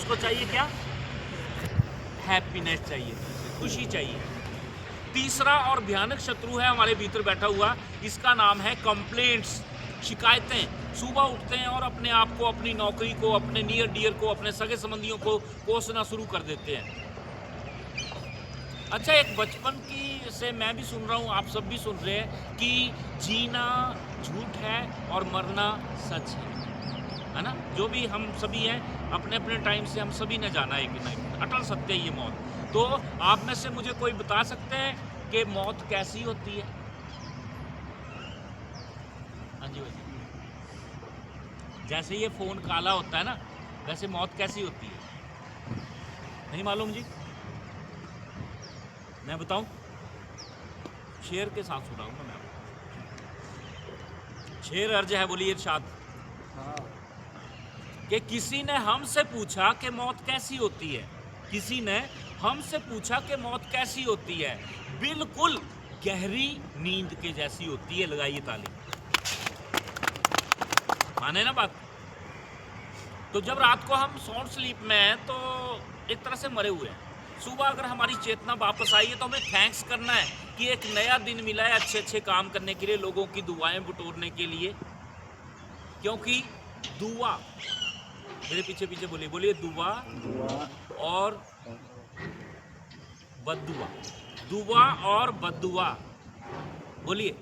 उसको चाहिए क्या? हैप्पीनेस चाहिए, खुशी चाहिए। तीसरा और भयानक शत्रु है हमारे भीतर बैठा हुआ, इसका नाम है कंप्लेंट्स, शिकायतें। सुबह उठते हैं और अपने आप को, अपनी नौकरी को, अपने नियर डियर को, अपने सगे संबंधियों को कोसना शुरू कर देते हैं। अच्छा, एक बचपन की से मैं भी सुन रहा हूँ, आप सब भी सुन रहे हैं कि जीना झूठ है और मरना सच है ना? जो भी हम सभी हैं, अपने अपने टाइम से हम सभी ने जाना है कि नहीं, अटल सत्य है ये मौत। तो आप में से मुझे कोई बता सकते हैं कि मौत कैसी होती है? हाँ जी भाई। जैसे ये फोन काला होता है ना, वैसे मौत कैसी होती है? नहीं मालूम जी? मैं बताऊं? शेर के साथ सुनाऊंगा मैं आपको। शेर अर्ज है, बोलिए इरशाद। कि किसी ने हमसे पूछा कि मौत कैसी होती है। किसी ने हमसे पूछा कि मौत कैसी होती है। बिल्कुल गहरी नींद के जैसी होती है। लगाइए ताली। माने ना बात? तो जब रात को हम साउंड स्लीप में हैं तो एक तरह से मरे हुए हैं। सुबह अगर हमारी चेतना वापस आई है तो हमें थैंक्स करना है कि एक नया दिन मिला है अच्छे अच्छे काम करने के लिए, लोगों की दुआएं बटोरने के लिए। क्योंकि दुआ, मेरे पीछे पीछे बोलिए, बोलिए दुआ और बद्दुआ। दुआ और बद्दुआ, बोलिए।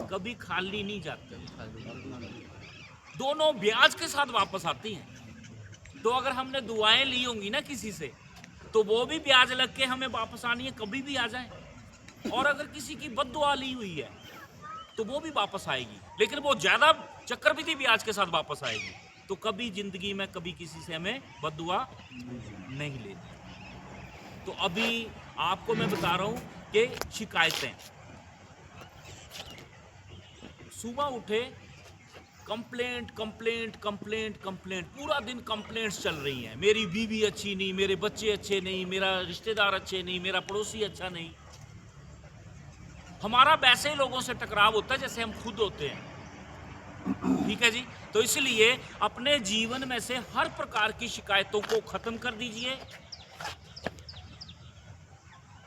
कभी खाली नहीं जाते, दोनों ब्याज के साथ वापस आती हैं। तो अगर हमने दुआएं ली होंगी ना किसी से, तो वो भी ब्याज लग के हमें वापस आनी है, कभी भी आ जाए। और अगर किसी की बद्दुआ ली हुई है तो वो भी वापस आएगी, लेकिन वो ज्यादा चक्रवृद्धि ब्याज के साथ वापस आएगी। तो कभी जिंदगी में कभी किसी से हमें बद्दुआ नहीं लेनी। तो अभी आपको मैं बता रहा हूं कि शिकायतें, सुबह उठे कंप्लेंट कंप्लेंट कंप्लेंट कंप्लेंट, पूरा दिन कंप्लेंट्स चल रही हैं। मेरी बीवी अच्छी नहीं, मेरे बच्चे अच्छे नहीं, मेरा रिश्तेदार अच्छे नहीं, मेरा पड़ोसी अच्छा नहीं। हमारा वैसे ही लोगों से टकराव होता है जैसे हम खुद होते हैं। ठीक है जी? तो इसलिए अपने जीवन में से हर प्रकार की शिकायतों को खत्म कर दीजिए।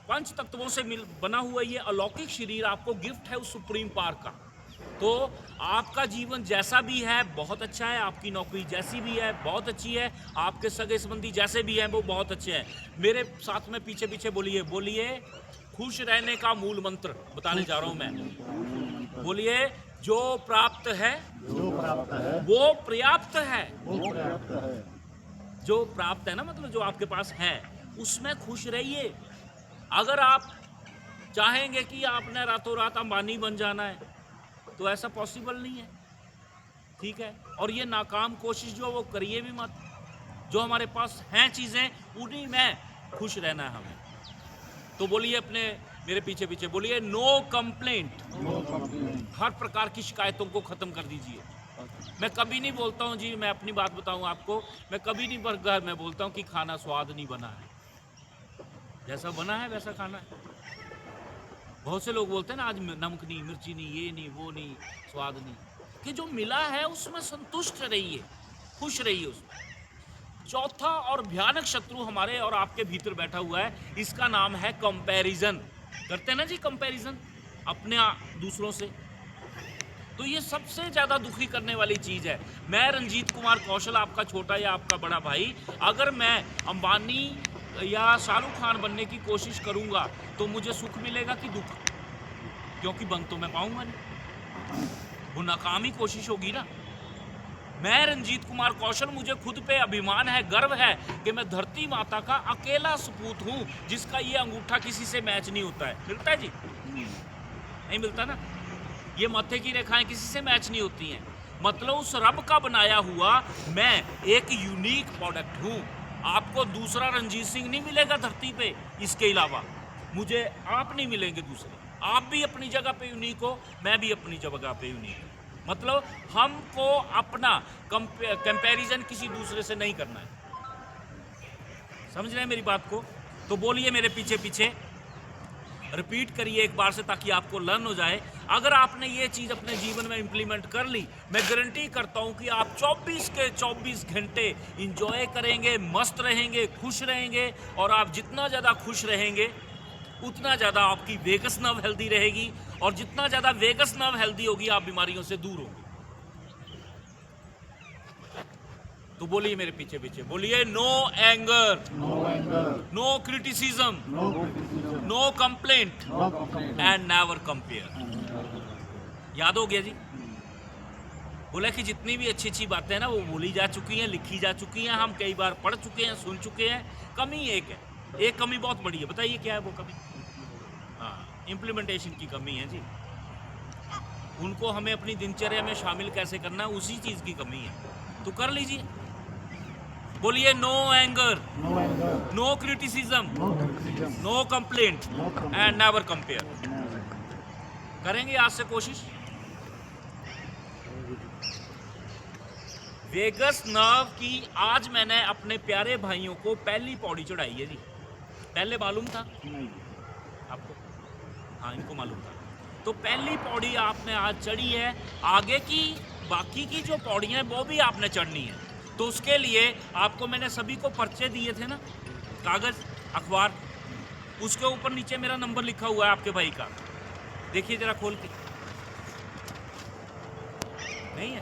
पंच तत्वों से बना हुआ ये अलौकिक शरीर आपको गिफ्ट है उस सुप्रीम पावर का। तो आपका जीवन जैसा भी है बहुत अच्छा है, आपकी नौकरी जैसी भी है बहुत अच्छी है, आपके सगे संबंधी जैसे भी हैं वो बहुत अच्छे हैं। मेरे साथ में पीछे पीछे बोलिए, बोलिए खुश रहने का मूल मंत्र बताने जा रहा हूं मैं। बोलिए, जो प्राप्त है वो पर्याप्त है। जो प्राप्त है ना, मतलब जो आपके पास है उसमें खुश रहिए। अगर आप चाहेंगे कि आपने रातों रात अंबानी बन जाना है तो ऐसा पॉसिबल नहीं है। ठीक है? और ये नाकाम कोशिश जो वो करिए भी मत। जो हमारे पास हैं चीजें उन्हीं में खुश रहना है हमें। तो बोलिए अपने, मेरे पीछे पीछे बोलिए, नो कंप्लेंट। हर प्रकार की शिकायतों को खत्म कर दीजिए। मैं कभी नहीं बोलता हूँ जी, मैं अपनी बात बताऊँ आपको, मैं कभी नहीं घर में बोलता हूँ कि खाना स्वाद नहीं बना है। जैसा बना है वैसा खाना है। बहुत से लोग बोलते हैं ना, आज नमक नहीं, मिर्ची नहीं, ये नहीं, वो नहीं, स्वाद नहीं। कि जो मिला है उसमें संतुष्ट रहिए, खुश रहिए उसमें। चौथा और भयानक शत्रु हमारे और आपके भीतर बैठा हुआ है, इसका नाम है कंपैरिजन। करते हैं ना जी कंपैरिजन अपने दूसरों से। तो ये सबसे ज्यादा दुखी करने वाली चीज है। मैं रंजीत कुमार कौशल, आपका छोटा या आपका बड़ा भाई, अगर मैं अंबानी या शाहरुख खान बनने की कोशिश करूंगा तो मुझे सुख मिलेगा कि दुख? क्योंकि बन तो मैं पाऊंगा नहीं, वो नाकामी कोशिश होगी ना। मैं रंजीत कुमार कौशल, मुझे खुद पे अभिमान है, गर्व है कि मैं धरती माता का अकेला सपूत हूं जिसका ये अंगूठा किसी से मैच नहीं होता है। मिलता है जी? नहीं मिलता ना। ये माथे की रेखाएं किसी से मैच नहीं होती हैं। मतलब उस रब का बनाया हुआ मैं एक यूनिक प्रोडक्ट हूं। आपको दूसरा रंजीत सिंह नहीं मिलेगा धरती पे, इसके अलावा मुझे आप नहीं मिलेंगे दूसरे। आप भी अपनी जगह पे यूनिक हो, मैं भी अपनी जगह पे यूनिक हूं। मतलब हमको अपना कंपैरिजन किसी दूसरे से नहीं करना है। समझ रहे हैं मेरी बात को? तो बोलिए मेरे पीछे पीछे, रिपीट करिए एक बार से ताकि आपको लर्न हो जाए। अगर आपने ये चीज़ अपने जीवन में इम्प्लीमेंट कर ली, मैं गारंटी करता हूँ कि आप 24 के 24 घंटे इंजॉय करेंगे, मस्त रहेंगे, खुश रहेंगे। और आप जितना ज़्यादा खुश रहेंगे उतना ज़्यादा आपकी वेगस नर्व हेल्दी रहेगी, और जितना ज़्यादा वेगस नर्व हेल्दी होगी आप बीमारियों से दूर होंगे। तो बोलिए मेरे पीछे पीछे, बोलिए no anger, no criticism, no complaint and never compare. याद हो गया जी? बोला कि जितनी भी अच्छी अच्छी बातें हैं ना वो बोली जा चुकी हैं, लिखी जा चुकी हैं, हम कई बार पढ़ चुके हैं, सुन चुके हैं। कमी एक है, एक कमी बहुत बड़ी है। बताइए क्या है वो कमी? हाँ, इम्प्लीमेंटेशन की कमी है जी। उनको हमें अपनी दिनचर्या में शामिल कैसे करना है, उसी चीज़ की कमी है। तो कर लीजिए। बोलिए no anger, no criticism, no complaint and never compare. करेंगे आज से कोशिश? वेगस नर्व की आज मैंने अपने प्यारे भाइयों को पहली पौड़ी चढ़ाई है जी। पहले मालूम था आपको? हाँ, इनको मालूम था। तो पहली पौड़ी आपने आज चढ़ी है। आगे की बाकी की जो पौड़ियाँ हैं वो भी आपने चढ़नी है। तो उसके लिए आपको मैंने सभी को पर्चे दिए थे ना, कागज़, अखबार, उसके ऊपर नीचे मेरा नंबर लिखा हुआ है आपके भाई का। देखिए जरा खोल के। नहीं है?